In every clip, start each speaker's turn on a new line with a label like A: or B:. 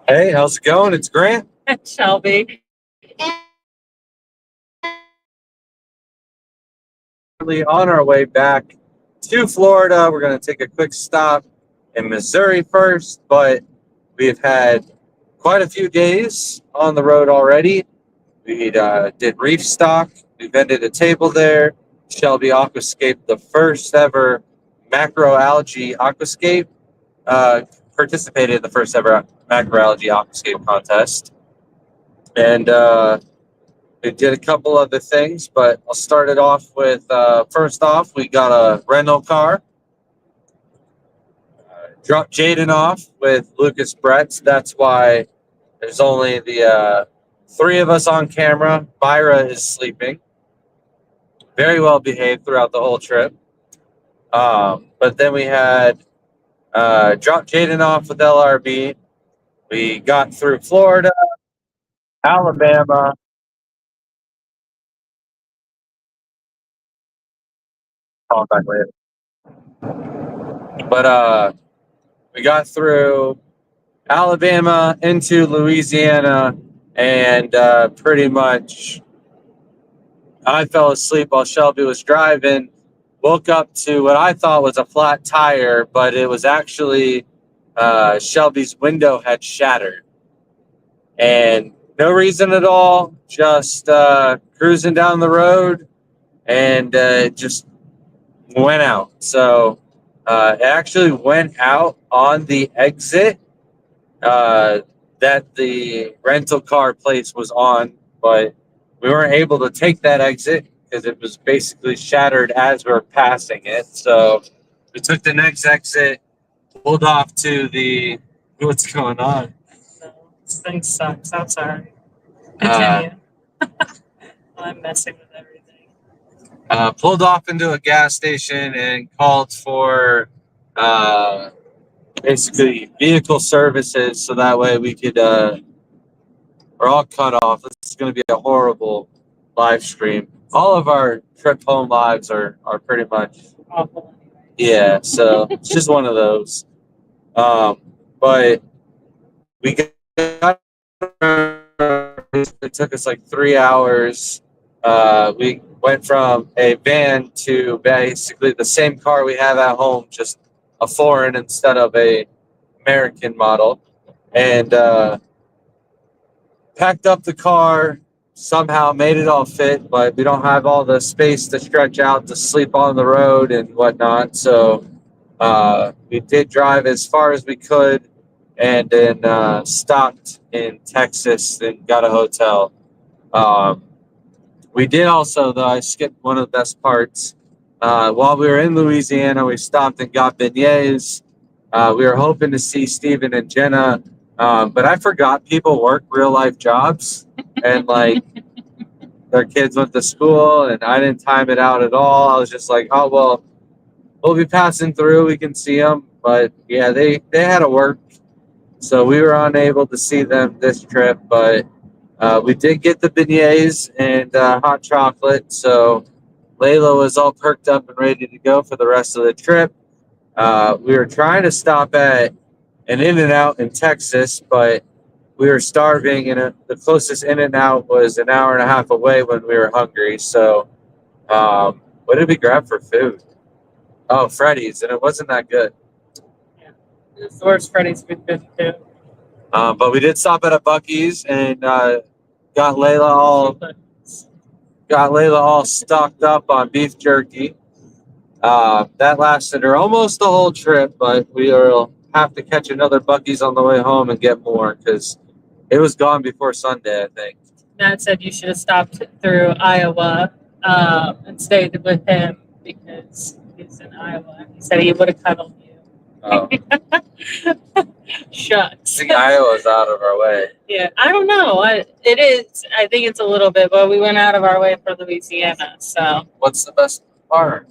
A: Hey, how's it going? It's Grant.
B: Shelby.
A: Currently on our way back to Florida. We're going to take a quick stop in Missouri first, but we've had quite a few days on the road already. We did Reef stock. We vended a table there. Shelby aquascaped the first ever macroalgae aquascape. Participated in the first ever macroalgae aquascape contest, and we did a couple other things, but I'll start it off with first off, we got a rental car. Dropped Jaden off with Lucas Bretts. That's why there's only the three of us on camera. Myra is sleeping. Very well behaved throughout the whole trip. But then we had dropped Jaden off with LRB. We got through Florida, Alabama. Call back later. But we got through Alabama into Louisiana, and pretty much I fell asleep while Shelby was driving. Woke up to what I thought was a flat tire, but it was actually Shelby's window had shattered. And no reason at all, just cruising down the road, and it just went out. So it actually went out on the exit that the rental car place was on, but we weren't able to take that exit because it was basically shattered as we were passing it. So we took the next exit, pulled off to the. What's going on?
B: No, this thing sucks. I'm sorry.
A: Uh,
B: Continue. I'm messing with everything.
A: Pulled off into a gas station and called for uh, basically vehicle services so that way we could. We're all cut off. This is going to be a horrible live stream. All of our trip home lives are pretty much
B: Awful.
A: yeah. So it's just one of those. But we got. It took us like 3 hours. We went from a van to basically the same car we have at home, just a foreign instead of a American model, and packed up the car, somehow made it all fit, but we don't have all the space to stretch out to sleep on the road and whatnot. So we did drive as far as we could, and then stopped in Texas and got a hotel. Um, we did also, though, I skipped one of the best parts. While we were in Louisiana, we stopped and got beignets. We were hoping to see Steven and Jenna, but I forgot people work real life jobs, and like their kids went to school, and I didn't time it out at all. I was just like, oh well, we'll be passing through. We can see them, but yeah, they had to work, so we were unable to see them this trip. But we did get the beignets and hot chocolate, so Layla was all perked up and ready to go for the rest of the trip. We were trying to stop at an In-N-Out in Texas, but we were starving, and the closest In-N-Out was an hour and a half away when we were hungry. So, what did we grab for food? Oh, Freddy's, and it wasn't that good.
B: Yeah. It's the worst Freddy's we've been to.
A: But we did stop at a Buc-ee's and got Layla all stocked up on beef jerky. That lasted her almost the whole trip, but we'll have to catch another Buc-ee's on the way home and get more because it was gone before Sunday, I think.
B: Matt said you should have stopped through Iowa and stayed with him because he's in Iowa. He said he would have cuddled you.
A: Oh,
B: Shucks.
A: I think Iowa's out of our way.
B: Yeah, I don't know. It is. I think it's a little bit, but we went out of our way for Louisiana. So
A: What's the best part?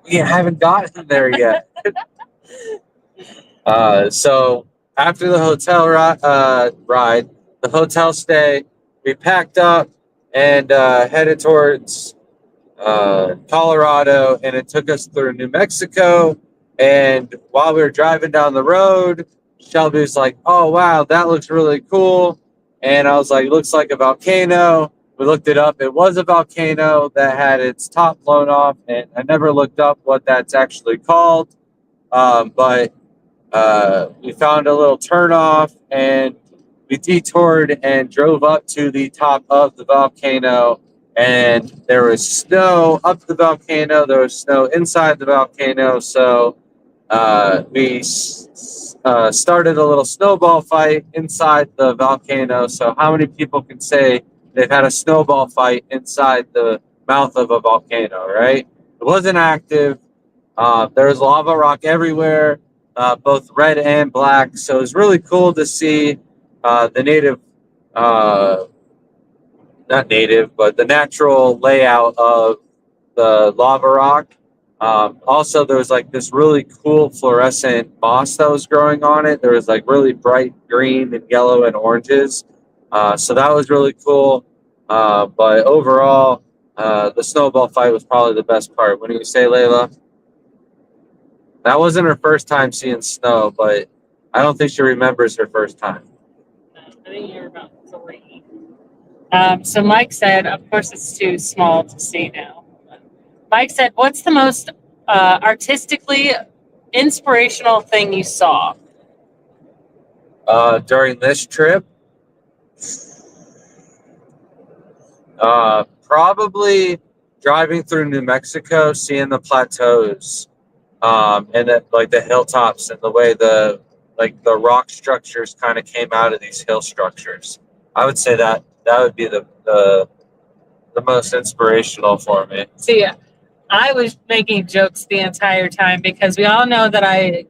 A: We haven't gotten there yet. So after the hotel ride, the hotel stay, we packed up and headed towards Colorado, and it took us through New Mexico. And while we were driving down the road, Shelby was like, "Oh wow, that looks really cool," and I was like, "Looks like a volcano." We looked it up. It was a volcano that had its top blown off, and I never looked up what that's actually called. But we found a little turnoff, and we detoured and drove up to the top of the volcano. And there was snow up the volcano. There was snow inside the volcano. So we started a little snowball fight inside the volcano. So, how many people can say they've had a snowball fight inside the mouth of a volcano, right? It wasn't active. There was lava rock everywhere, both red and black. So, it was really cool to see the native, uh, not native, but the natural layout of the lava rock. Also, there was like this really cool fluorescent moss that was growing on it. There was like really bright green and yellow and oranges. So that was really cool. But overall, the snowball fight was probably the best part. What do you say, Layla? That wasn't her first time seeing snow, but I don't think she remembers her first time.
B: I think you're about 3. So Mike said, of course, it's too small to see now. Mike said, "What's the most artistically inspirational thing you saw?"
A: During this trip, probably driving through New Mexico, seeing the plateaus, and then like the hilltops and the way the rock structures kind of came out of these hill structures. I would say that would be the most inspirational for me.
B: See, I was making jokes the entire time because we all know that I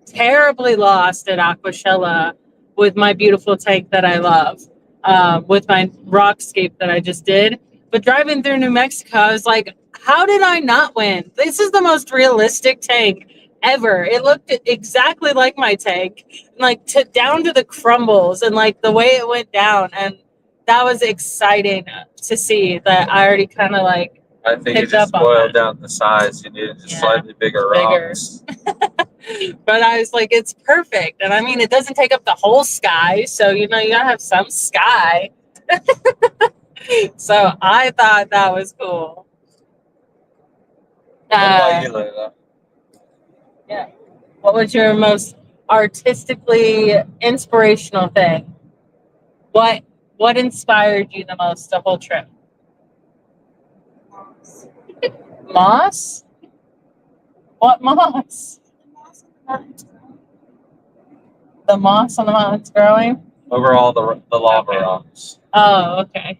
B: terribly lost at Aquashella with my beautiful tank that I love, with my rockscape that I just did. But driving through New Mexico, I was like, how did I not win? This is the most realistic tank ever. It looked exactly like my tank, like down to the crumbles and like the way it went down. And that was exciting to see that I already kind of like
A: I think you
B: picked
A: just
B: up on
A: boiled
B: that.
A: down the size. You needed just
B: Yeah,
A: slightly bigger
B: bigger.
A: rocks.
B: But I was like, it's perfect. And I mean, it doesn't take up the whole sky. So, you know, you gotta have some sky. So I thought that was cool.
A: What about you, Layla?
B: Yeah. What was your most artistically inspirational thing? What inspired you the most the whole trip? Moss? What moss? The moss on the mountains growing?
A: Overall, the lava
B: Okay.
A: rocks.
B: Oh, okay.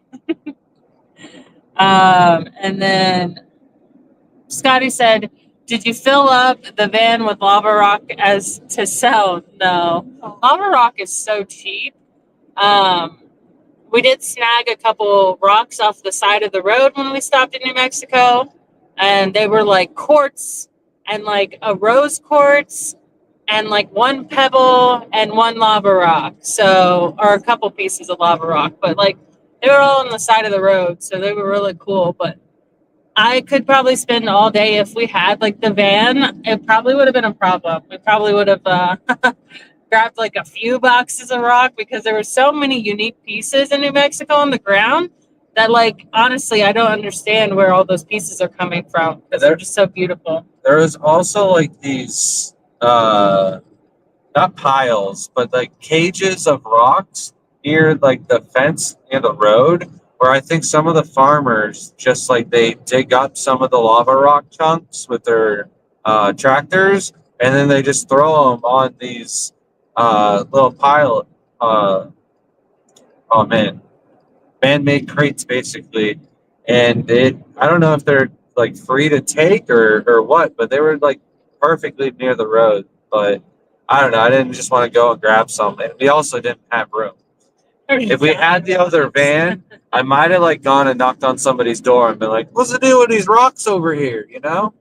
B: And then Scotty said, "Did you fill up the van with lava rock as to sell?" No, lava rock is so cheap. Um, we did snag a couple rocks off the side of the road when we stopped in New Mexico, and they were like quartz and like a rose quartz and like one pebble and one lava rock. So, or a couple pieces of lava rock, but like they were all on the side of the road, so they were really cool. But I could probably spend all day if we had like the van. It probably would have been a problem. We probably would have grabbed like a few boxes of rock because there were so many unique pieces in New Mexico on the ground that, like, honestly, I don't understand where all those pieces are coming from because they're just so beautiful.
A: There was also like these, not piles, but like cages of rocks near like the fence near the road, where I think some of the farmers just like they dig up some of the lava rock chunks with their tractors, and then they just throw them on these little pile. Oh man, man-made crates basically, and I don't know if they're like free to take or what, but they were like perfectly near the road. But I don't know, I didn't just want to go and grab some, and we also didn't have room. If we had the other van, I might have like gone and knocked on somebody's door and been like, "What's the deal with these rocks over here?" You know.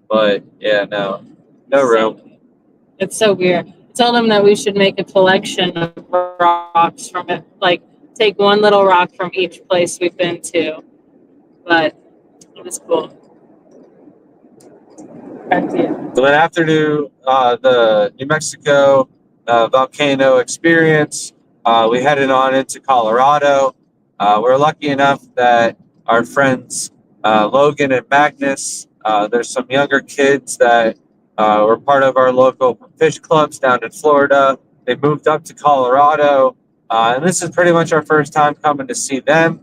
A: But yeah, no room.
B: It's so weird. I told him that we should make a collection of rocks from it, like take one little rock from each place we've been to. But it was cool. Back to you.
A: So then after the New Mexico, volcano experience. We headed on into Colorado. We're lucky enough that our friends Logan and Magnus, there's some younger kids that were part of our local fish clubs down in Florida. They moved up to Colorado, and this is pretty much our first time coming to see them.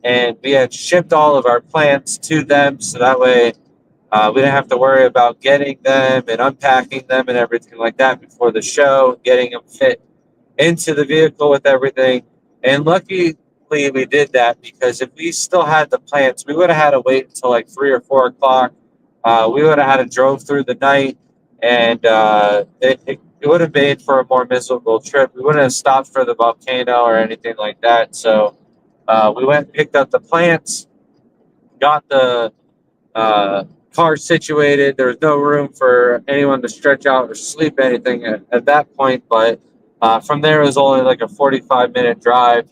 A: And we had shipped all of our plants to them, so that way we didn't have to worry about getting them and unpacking them and everything like that before the show, getting them fit into the vehicle with everything. And luckily, we did that because if we still had the plants, we would have had to wait until like 3 or 4 o'clock. We would have had to drove through the night, and it would have made for a more miserable trip. We wouldn't have stopped for the volcano or anything like that. So we went and picked up the plants, got the car situated. There was no room for anyone to stretch out or sleep anything at that point. But from there, it was only like a 45-minute drive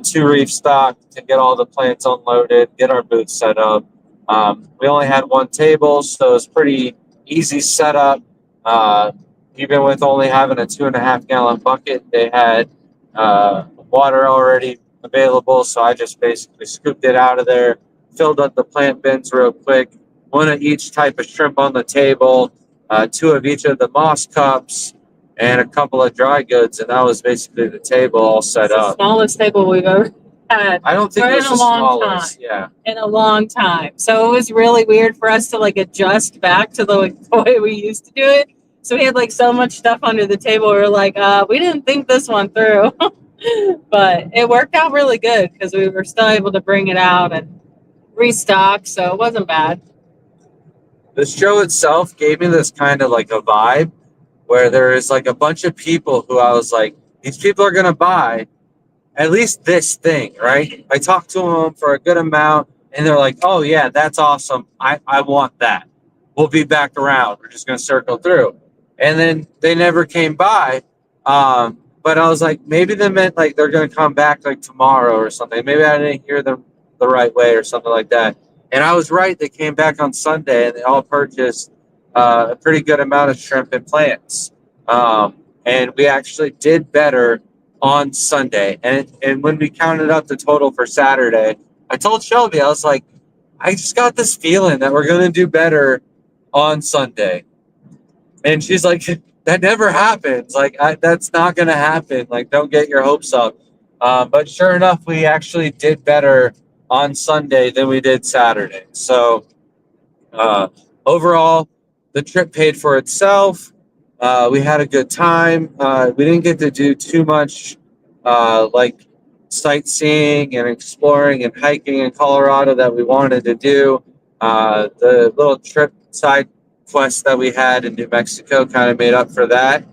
A: to Reef Stock to get all the plants unloaded, get our booth set up. We only had one table, so it was pretty easy setup. Even with only having a 2.5 gallon bucket, they had water already available. So I just basically scooped it out of there, filled up the plant bins real quick, one of each type of shrimp on the table, two of each of the moss cups, and a couple of dry goods, and that was basically the table all set
B: It's the
A: up.
B: smallest table we've ever had
A: I don't think
B: for
A: it
B: in
A: was
B: a
A: the
B: long
A: smallest.
B: time.
A: Yeah,
B: In a long time. So it was really weird for us to like adjust back to the way we used to do it. So we had like so much stuff under the table. We were like, we didn't think this one through. But it worked out really good because we were still able to bring it out and restock. So it wasn't bad.
A: the show itself gave me this kind of like a vibe where there is like a bunch of people who I was like, these people are gonna buy at least this thing, right? I talked to them for a good amount, and they're like, "Oh yeah, that's awesome. I want that. We'll be back around. We're just gonna circle through." And then they never came by. But I was like, maybe they meant like they're gonna come back like tomorrow or something. Maybe I didn't hear them the right way or something like that. And I was right. They came back on Sunday, and they all purchased a pretty good amount of shrimp and plants. And we actually did better on Sunday. And when we counted up the total for Saturday, I told Shelby, I was like, I just got this feeling that we're gonna do better on Sunday. And she's like, that never happens. Like that's not gonna happen. Like don't get your hopes up. But sure enough, we actually did better on Sunday than we did Saturday. So uh, overall, the trip paid for itself. We had a good time. We didn't get to do too much like sightseeing and exploring and hiking in Colorado that we wanted to do. The little trip side quest that we had in New Mexico kind of made up for that.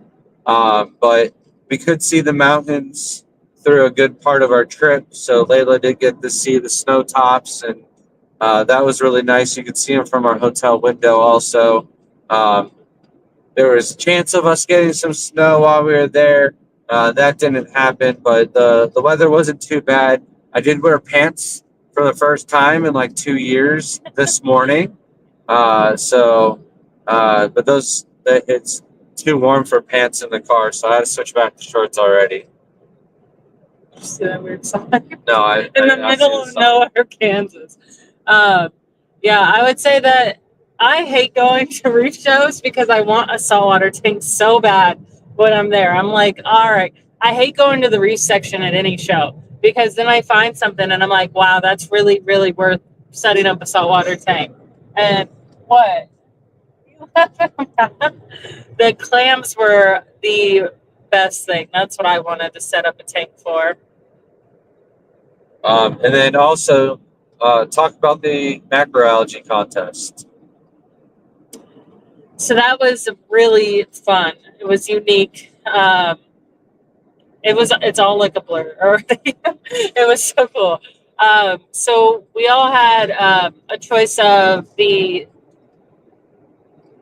A: But we could see the mountains through a good part of our trip. So Layla did get to see the snow tops, and that was really nice. You could see them from our hotel window also. Um, there was a chance of us getting some snow while we were there. That didn't happen, but the weather wasn't too bad. I did wear pants for the first time in like 2 years this morning. But it's too warm for pants in the car, so I had to switch back to shorts already.
B: You see that weird sign?
A: No,
B: In the middle of nowhere, Kansas. Yeah, I would say that I hate going to reef shows because I want a saltwater tank so bad when I'm there. I'm like, all right, I hate going to the reef section at any show because then I find something and I'm like, wow, that's really, really worth setting up a saltwater tank. And what? The clams were the best thing. That's what I wanted to set up a tank for.
A: And then also talk about the macroalgae contest.
B: So that was really fun. It was unique. It's all like a blur. It was so cool. So we all had a choice of the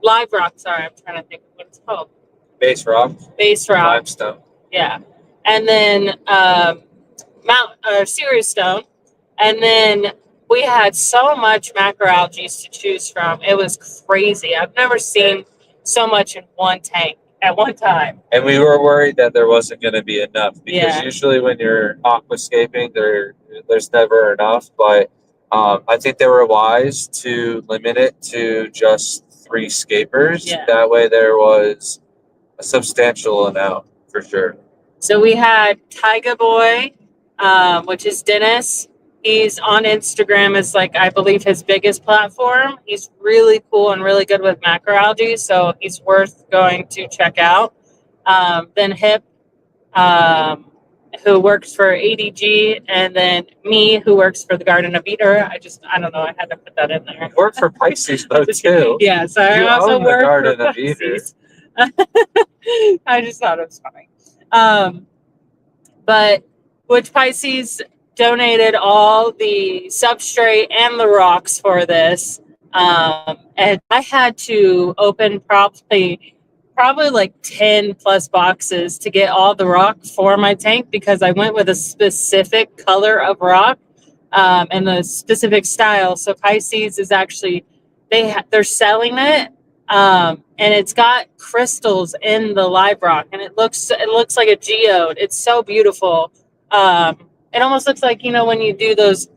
B: live rock. Sorry, I'm trying to think of what it's called.
A: Base rock.
B: Base rock.
A: Limestone.
B: Yeah. And then Sirius Stone. And then we had so much macroalgae to choose from. It was crazy. I've never seen so much in one tank. at one time.
A: And we were worried that there wasn't going to be enough because
B: Yeah.
A: usually when you're aquascaping, there's never enough. But I think they were wise to limit it to just 3 scapers.
B: Yeah.
A: That way, there was a substantial amount for sure.
B: So we had Tyga Boy, which is Dennis. He's on Instagram as like I believe his biggest platform. He's really cool and really good with macroalgae, so he's worth going to check out. Then Hip, who works for ADG, and then me, who works for the Garden of Eden. I don't know, I had to put that in there.
A: You work for Pisces though too.
B: Yeah, so I
A: You
B: also
A: own the
B: work
A: Garden
B: for
A: of Eden.
B: Pisces. I just thought it was funny. But which Pisces donated all the substrate and the rocks for this. And I had to open probably like 10 plus boxes to get all the rock for my tank because I went with a specific color of rock and a specific style. So Pisces is actually they're selling it, and it's got crystals in the live rock, and it looks like a geode. It's so beautiful. It almost looks like when you do those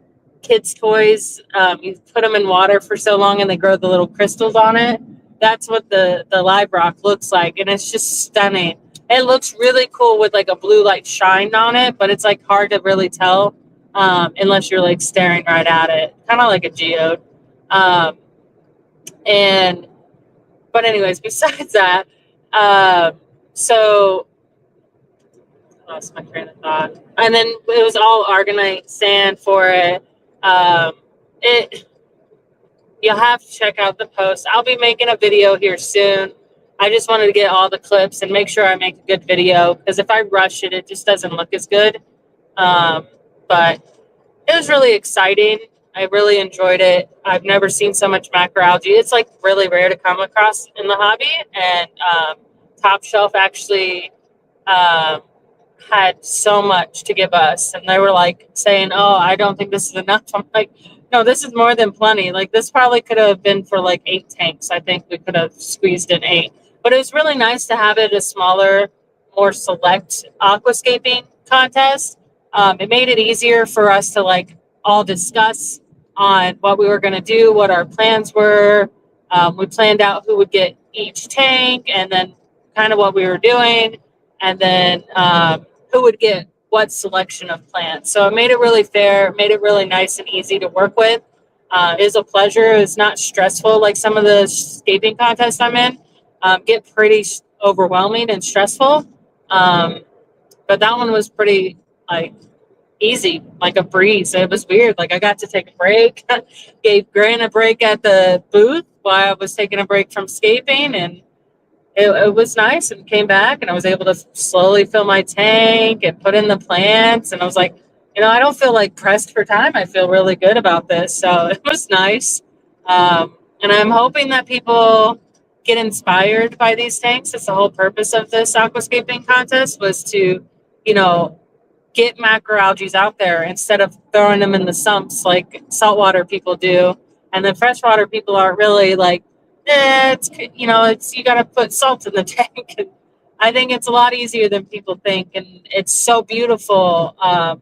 B: kids' toys, you put them in water for so long and they grow the little crystals on it. That's what the live rock looks like, and it's just stunning. It looks really cool with like a blue light shine on it, but it's like hard to really tell unless you're like staring right at it, kind of like a geode. But anyways, besides that, so I lost my train of thought. And then it was all Argonite sand for it. You'll have to check out the post. I'll be making a video here soon. I just wanted to get all the clips and make sure I make a good video because if I rush it, it just doesn't look as good. But it was really exciting. I really enjoyed it. I've never seen so much macroalgae. It's like really rare to come across in the hobby. And Top Shelf actually had so much to give us. And they were like saying, oh, I don't think this is enough. I'm like, no, this is more than plenty. Like this probably could have been for like 8 tanks. I think we could have squeezed in 8. But it was really nice to have it a smaller, more select aquascaping contest. It made it easier for us to like all discuss on what we were going to do, what our plans were. We planned out who would get each tank and then kind of what we were doing, and then who would get what selection of plants. So it made it really fair, made it really nice and easy to work with. It is a pleasure. It's not stressful like some of the scaping contests I'm in. Get pretty overwhelming and stressful. But that one was pretty like easy, like a breeze. It was weird. Like I got to take a break, gave Grant a break at the booth while I was taking a break from scaping, and it was nice, and came back and I was able to slowly fill my tank and put in the plants. And I was like, I don't feel like pressed for time. I feel really good about this. So it was nice. And I'm hoping that people get inspired by these tanks. It's the whole purpose of this aquascaping contest was to, get macroalgae out there instead of throwing them in the sumps like saltwater people do. And then freshwater people are really like, it's you got to put salt in the tank. And I think it's a lot easier than people think, and it's so beautiful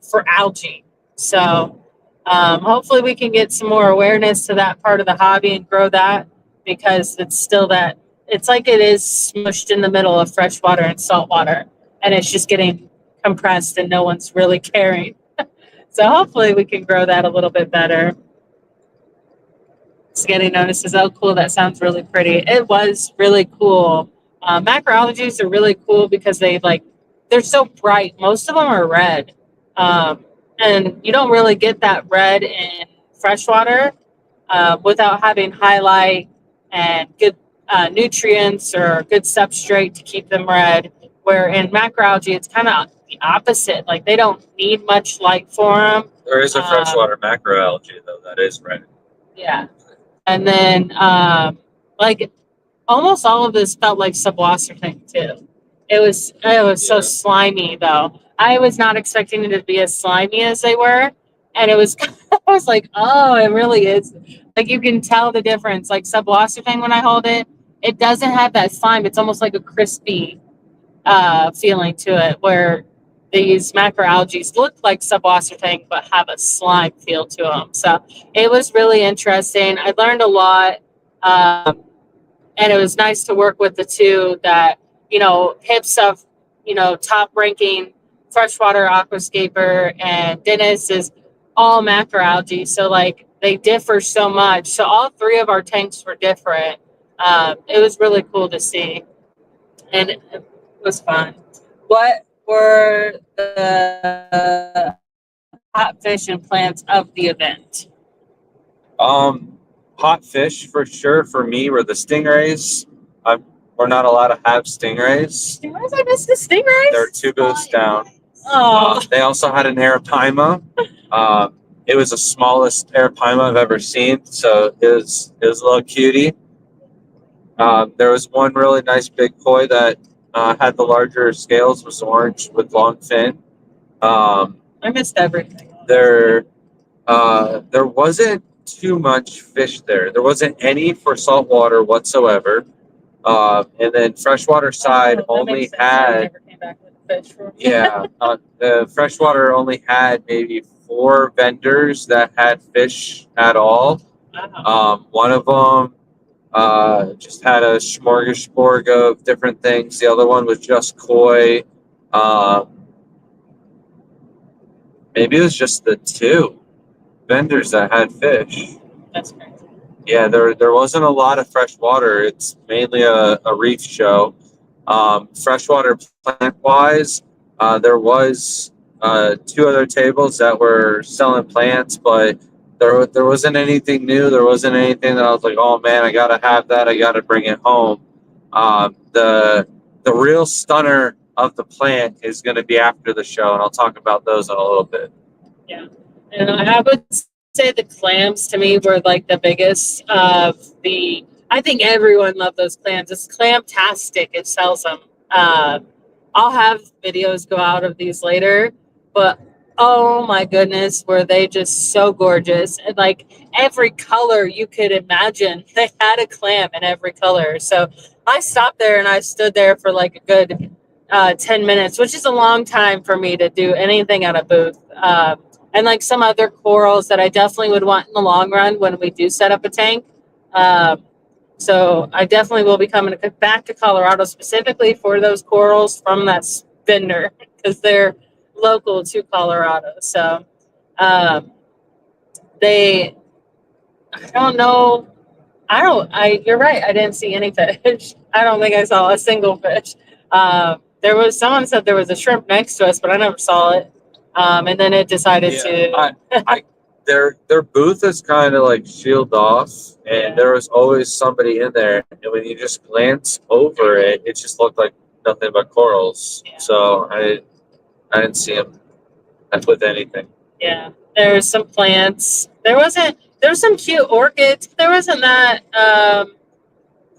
B: for algae. So hopefully we can get some more awareness to that part of the hobby and grow that, because it's like it is smushed in the middle of freshwater and saltwater, and it's just getting compressed and no one's really caring. So hopefully we can grow that a little bit better. Spaghetti notices, oh cool, that sounds really pretty. It was really cool. Macroalgae are really cool because they're so bright. Most of them are red, and you don't really get that red in freshwater without having highlight and good nutrients or good substrate to keep them red. Where in macroalgae, it's kind of the opposite. Like they don't need much light for them.
A: There is a freshwater macroalgae though that is red.
B: Yeah. And then, like, almost all of this felt like subwassertank too. It was so slimy though. I was not expecting it to be as slimy as they were, and it was. I was like, oh, it really is. Like you can tell the difference. Like subwassertank, when I hold it, it doesn't have that slime. It's almost like a crispy feeling to it, where these macroalgae look like suboxytang but have a slime feel to them. So it was really interesting. I learned a lot, and it was nice to work with the two that, Hips of, top ranking freshwater aquascaper, and Dennis is all macroalgae. So like they differ so much. So all three of our tanks were different. It was really cool to see, and it was fun. What were the hot fish and plants of the event?
A: Hot fish for sure for me were the stingrays. We're not allowed to have stingrays.
B: Stingrays? I missed the stingrays.
A: They're two booths down.
B: Oh,
A: They also had an arapaima. It was the smallest arapaima I've ever seen, so it was a little cutie. There was one really nice big koi that had the larger scales, was orange with long fin.
B: I missed everything.
A: There wasn't too much fish there. There wasn't any for saltwater whatsoever. And then freshwater side only had the freshwater only had maybe 4 vendors that had fish at all. One of them just had a smorgasbord of different things. The other one was just koi. Maybe it was just the 2 vendors that had fish.
B: That's crazy.
A: Yeah, there wasn't a lot of fresh water. It's mainly a reef show. Freshwater plant wise, there was 2 other tables that were selling plants, but there wasn't anything new. There wasn't anything that I was like, oh man, I gotta have that. I gotta bring it home. The real stunner of the plant is going to be after the show, and I'll talk about those in a little bit.
B: Yeah, and I would say the clams to me were like the biggest of the. I think everyone loved those clams. It's clamtastic. It sells them. I'll have videos go out of these later, but oh my goodness, were they just so gorgeous? And like every color you could imagine, they had a clam in every color. So I stopped there and I stood there for like a good 10 minutes, which is a long time for me to do anything at a booth. And like some other corals that I definitely would want in the long run when we do set up a tank. So I definitely will be coming back to Colorado specifically for those corals from that vendor because they're local to Colorado. So I don't know. You're right. I didn't see any fish. I don't think I saw a single fish. There was someone said there was a shrimp next to us, but I never saw it. And then it decided to.
A: Their booth is kind of like shielded off, and there was always somebody in there. And when you just glance over it, it just looked like nothing but corals.
B: Yeah.
A: So I didn't see them with anything.
B: Yeah, there's some plants. There was some cute orchids. There wasn't that.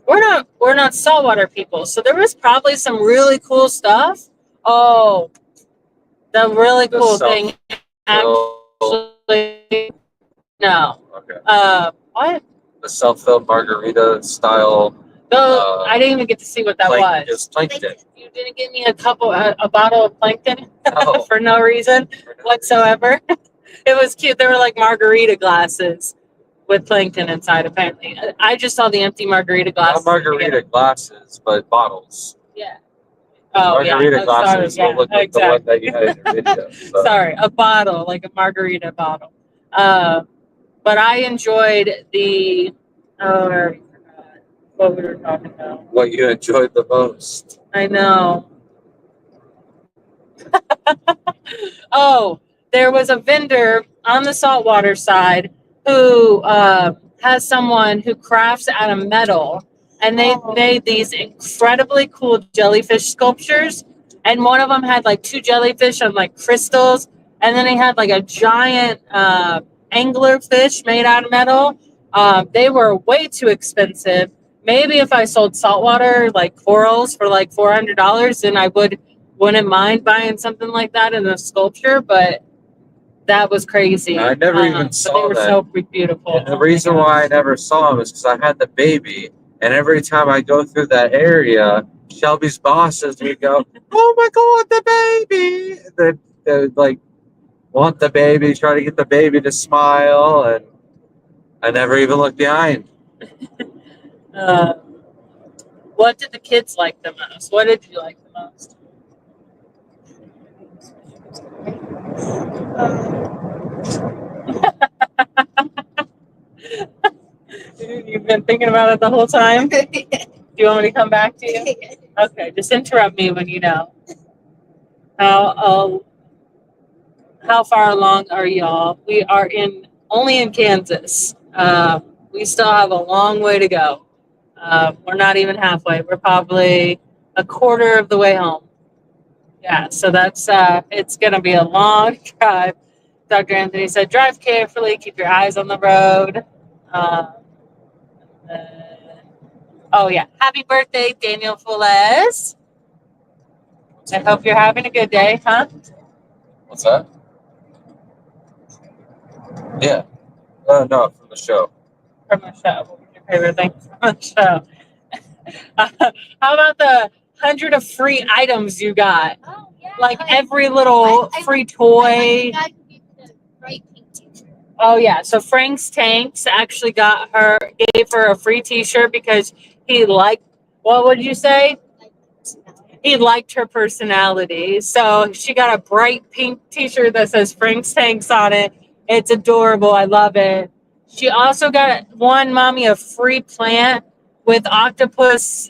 B: We're not saltwater people, so there was probably some really cool stuff. Oh, the really cool thing actually. No.
A: Okay.
B: What?
A: The self-filled margarita style.
B: No, I didn't even get to see what that was.
A: It was plankton.
B: You didn't give me a bottle of plankton
A: No.
B: for no reason whatsoever. It was cute. They were like margarita glasses with plankton inside, apparently. I just saw the empty margarita glasses.
A: Not margarita glasses, but bottles.
B: Yeah. Oh,
A: margarita glasses will look like the one that you had in your video. So.
B: Sorry, a bottle, like a margarita bottle. But I enjoyed the. I already forgot what we were talking about.
A: What you enjoyed the most?
B: I know. Oh, there was a vendor on the saltwater side who has someone who crafts out of metal, and they made these incredibly cool jellyfish sculptures. And one of them had like 2 jellyfish on like crystals, and then he had like a giant anglerfish made out of metal. They were way too expensive. Maybe if I sold saltwater like corals for like $400, then I wouldn't mind buying something like that in a sculpture, but that was crazy.
A: I never even saw
B: they were
A: that.
B: so beautiful.
A: And the reason why I never saw them is because I had the baby, And every time I go through that area, Shelby's bosses would go, "Oh my God, the baby!" They would like want the baby, try to get the baby to smile, and I never even look behind.
B: Uh, what did the kids like the most? What did you like the most? You've been thinking about it the whole time? Do you want me to come back to you? Okay, just interrupt me when you know. How how far along are y'all? We are only in Kansas. We still have a long way to go. We're not even halfway. We're probably a quarter of the way home. Yeah, so that's it's gonna be a long drive. Dr. Anthony said, drive carefully, keep your eyes on the road. Uh, oh yeah, happy birthday, Daniel Fules. I hope you're having a good day, huh?
A: What's that? Yeah. No, from the show.
B: From the show. What was your favorite thing from the show? How about the 100 of free items you got?
C: Oh, yeah.
B: Like every little free toy. Oh yeah, so Frank's Tanks actually gave her a free T-shirt because he liked. What would you say? He liked her personality. So she got a bright pink T-shirt that says Frank's Tanks on it. It's adorable. I love it. She also won mommy a free plant with octopus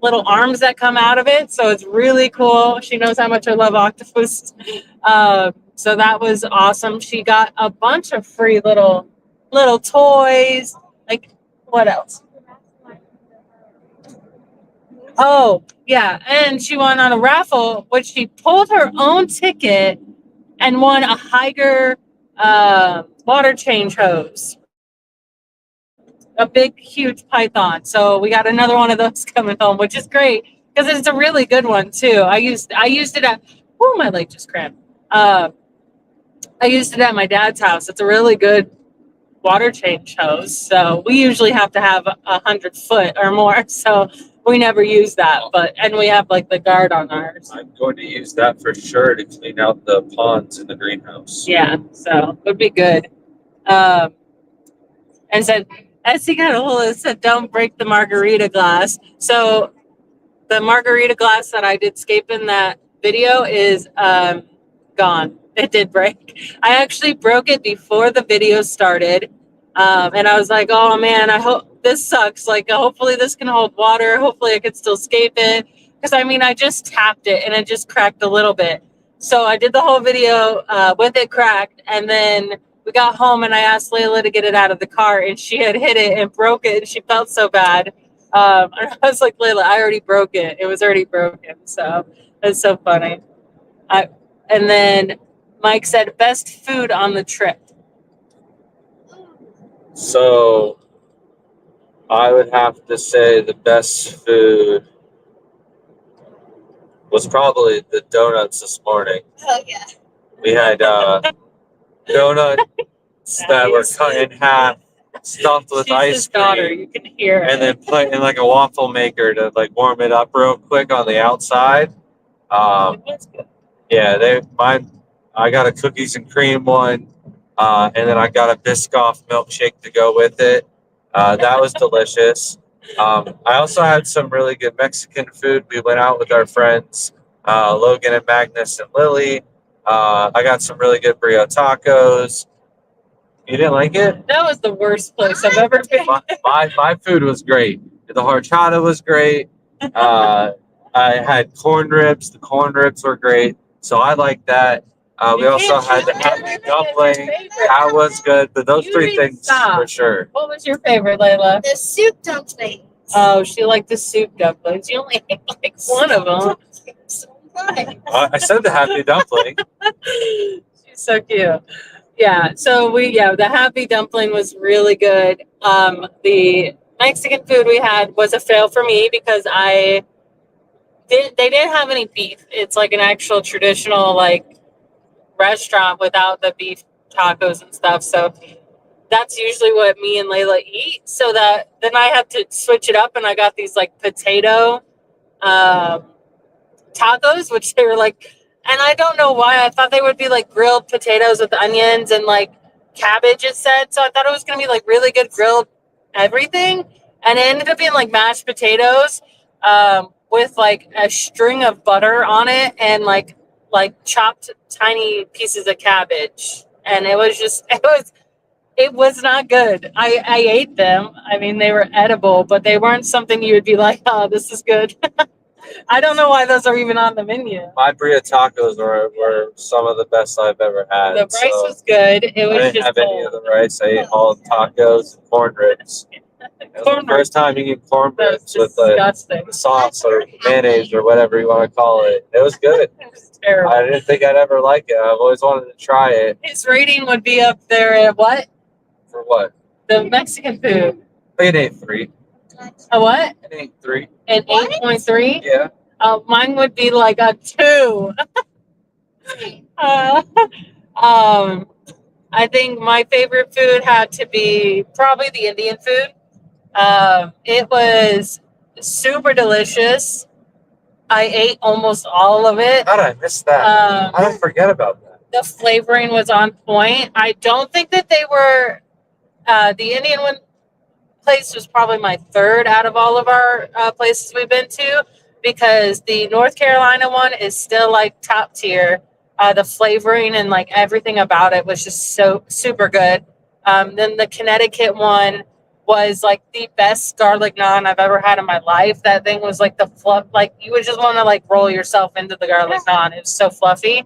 B: little arms that come out of it. So it's really cool. She knows how much I love octopus. So that was awesome. She got a bunch of free little toys. Like what else? Oh, yeah. And she won on a raffle, which she pulled her own ticket and won a Higer water change hose. A big, huge python. So we got another one of those coming home, which is great because it's a really good one too. I used it at, oh, my leg just cramped. I used it at my dad's house. It's a really good water change hose. So we usually have to have 100 foot or more. So we never use that, and we have like the guard on ours.
A: I'm going to use that for sure to clean out the ponds in the greenhouse.
B: Yeah, so it would be good. And said, Essie got a hold of it, said, don't break the margarita glass. So the margarita glass that I did scape in that video is gone. It did break. I actually broke it before the video started. And I was like, oh man, I hope this sucks. Like, hopefully this can hold water. Hopefully I could still scape it. Because I mean, I just tapped it and it just cracked a little bit. So I did the whole video with it cracked. And then we got home and I asked Layla to get it out of the car. And she had hit it and broke it. And she felt so bad. And I was like, Layla, I already broke it. It was already broken. So it's so funny. And then Mike said, best food on the trip.
A: So I would have to say the best food was probably the donuts this morning.
C: Oh, yeah.
A: We had donuts that were cut in half, stuffed with
B: She's
A: ice
B: his
A: cream,
B: daughter. You can hear it.
A: and then put in like a waffle maker to like warm it up real quick on the outside. Yeah, I got a cookies and cream one, and then I got a Biscoff milkshake to go with it. That was delicious. I also had some really good Mexican food. We went out with our friends, Logan and Magnus and Lily. I got some really good burrito tacos. You didn't like it?
B: That was the worst place I've ever been.
A: My food was great. The horchata was great. I had corn ribs. The corn ribs were great. So I like that. We also had the happy dumpling. That was good. But those three things for sure.
B: What was your favorite, Layla?
C: The soup dumplings.
B: Oh, she liked the soup dumplings. You only ate like one of them.
A: I said the happy dumpling.
B: She's so cute. Yeah, so the happy dumpling was really good. The Mexican food we had was a fail for me because they didn't have any beef. It's like an actual traditional like restaurant without the beef tacos and stuff. So that's usually what me and Layla eat. So that then I had to switch it up, and I got these like potato um, tacos, which they were like, and I don't know why I thought they would be like grilled potatoes with onions and like cabbage. It said so. I thought it was gonna be like really good grilled everything, and it ended up being like mashed potatoes with like a string of butter on it and like chopped tiny pieces of cabbage, and it was just it was not good. I ate them. I mean, they were edible, but they weren't something you would be like, oh, this is good. I don't know why those are even on the menu.
A: My Bria tacos were some of the best I've ever had.
B: The rice
A: so
B: was good. It
A: I
B: was
A: didn't
B: just
A: have any of
B: cold.
A: the rice. I ate all the tacos and corn ribs. It was
B: Corn
A: the first time eating corn
B: That's
A: ribs with the
B: disgusting.
A: sauce or mayonnaise or whatever you want to call it. It was good.
B: It was terrible.
A: I didn't think I'd ever like it. I've always wanted to try it.
B: His rating would be up there at what?
A: For what?
B: The Mexican food.
A: It ain't 3.
B: A what?
A: It ain't 3.
B: An 8.3?
A: Yeah.
B: Mine would be like a 2. uh, I think my favorite food had to be probably the Indian food. It was super delicious. I ate almost all of it.
A: How did I miss that? How did I forget about that?
B: The flavoring was on point. I don't think that they were the Indian one place was probably my third out of all of our places we've been to, because the North Carolina one is still like top tier. The flavoring and like everything about it was just so super good. Then the Connecticut one was like the best garlic naan I've ever had in my life. That thing was like the fluff, like you would just want to like roll yourself into the garlic naan. It was so fluffy.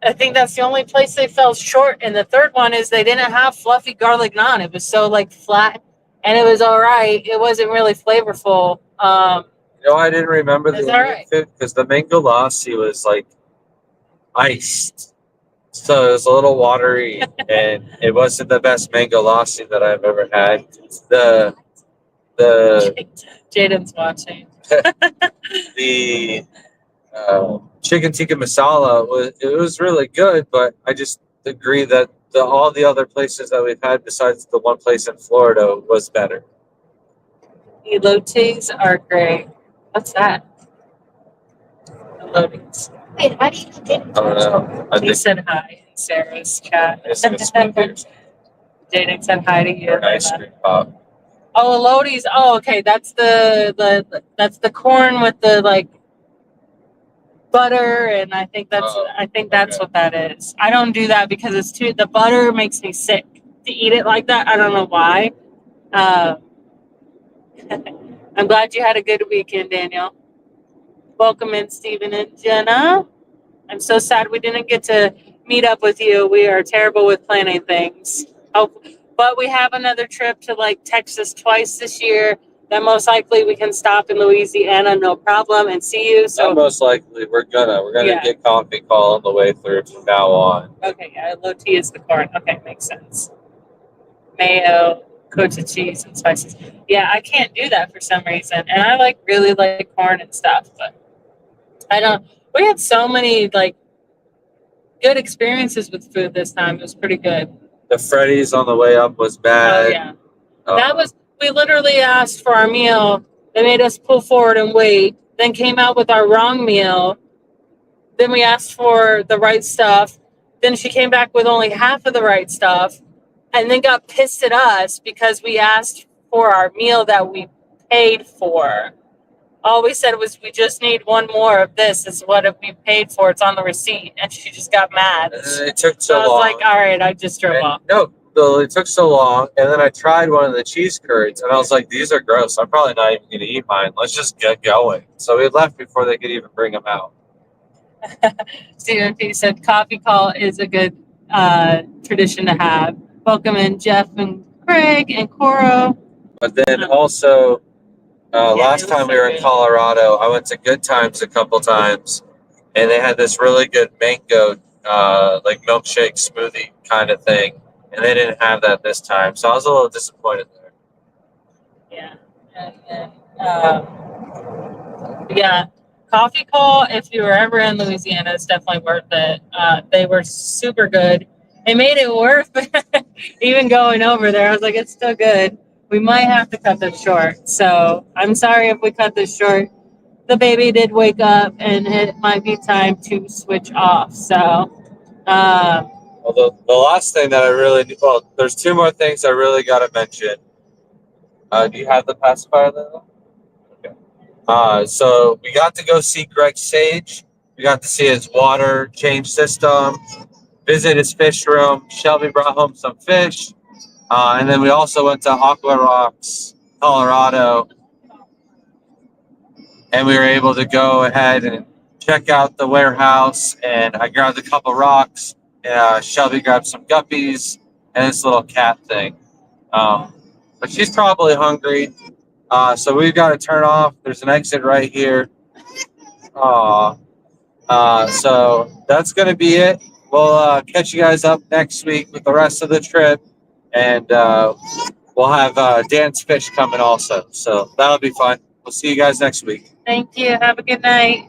B: I think that's the only place they fell short. And the third one is they didn't have fluffy garlic naan. It was so like flat, and it was all right. It wasn't really flavorful.
A: I didn't remember the
B: It's all
A: Indian
B: right.
A: food because the mango lassi was like iced. So it was a little watery, and it wasn't the best mango lassi that I've ever had. The
B: Jaden's watching.
A: the chicken tikka masala was really good, but I just agree that all the other places that we've had besides the one place in Florida was better.
B: Elotes are great. What's that? Elotes.
C: Wait, how do you get
A: I don't know. I
B: He
A: think
B: said hi in Sarah's chat.
A: it's a smoothie or something,
B: Jaden said hi to you.
A: or an ice cream pop.
B: Oh, Elotes. Oh, okay. That's the corn with the like butter, and I think that's
A: Okay.
B: what that is. I don't do that because the butter makes me sick to eat it like that. I don't know why. Uh, I'm glad you had a good weekend, Daniel. Welcome in, Stephen and Jenna. I'm so sad we didn't get to meet up with you. We are terrible with planning things. Oh, but we have another trip to like Texas twice this year. That most likely we can stop in Louisiana, no problem, and see you. So
A: Most likely we're gonna
B: Yeah.
A: get coffee call on the way through from now on.
B: okay, yeah, low T is the corn. Okay, makes sense. Mayo, coated cheese, and spices. Yeah, I can't do that for some reason, and I really like corn and stuff, but I don't. We had so many like good experiences with food this time. It was pretty good.
A: The Freddy's on the way up was bad.
B: Oh yeah, that was. We literally asked for our meal. They made us pull forward and wait. Then came out with our wrong meal. Then we asked for the right stuff. Then she came back with only half of the right stuff, and then got pissed at us because we asked for our meal that we paid for. All we said was, we just need one more of this. Is what we paid for. It's on the receipt. And she just got mad.
A: And it took so
B: I was
A: long.
B: like, all right, I just drove off.
A: No, it took so long. And then I tried one of the cheese curds, and I was like, these are gross. I'm probably not even going to eat mine. Let's just get going. So we left before they could even bring them out.
B: Stephen P. said, coffee call is a good tradition to have. Welcome in, Jeff and Craig and Coro.
A: But then also, last time we were in Colorado, I went to Good Times a couple times, and they had this really good mango, like milkshake smoothie kind of thing, and they didn't have that this time, so I was a little disappointed there.
B: Yeah, and then yeah, coffee call. If you were ever in Louisiana, it's definitely worth it. They were super good. It made it worth even going over there. I was like, it's still good. We might have to cut this short. So I'm sorry if we cut this short. The baby did wake up, and it might be time to switch off. So,
A: Well, the last thing that I really well, there's two more things I really got to mention. Do you have the pacifier there? Okay. So we got to go see Greg Sage. We got to see his water change system, visit his fish room. Shelby brought home some fish. And then we also went to Aqua Rocks, Colorado, and we were able to go ahead and check out the warehouse. And I grabbed a couple rocks. Shelby grabbed some guppies and this little cat thing. But she's probably hungry. So we've got to turn off. There's an exit right here. Aw. So that's going to be it. We'll catch you guys up next week with the rest of the trip. And we'll have Dan's Fish coming also. So that'll be fun. We'll see you guys next week.
B: thank you. Have a good night.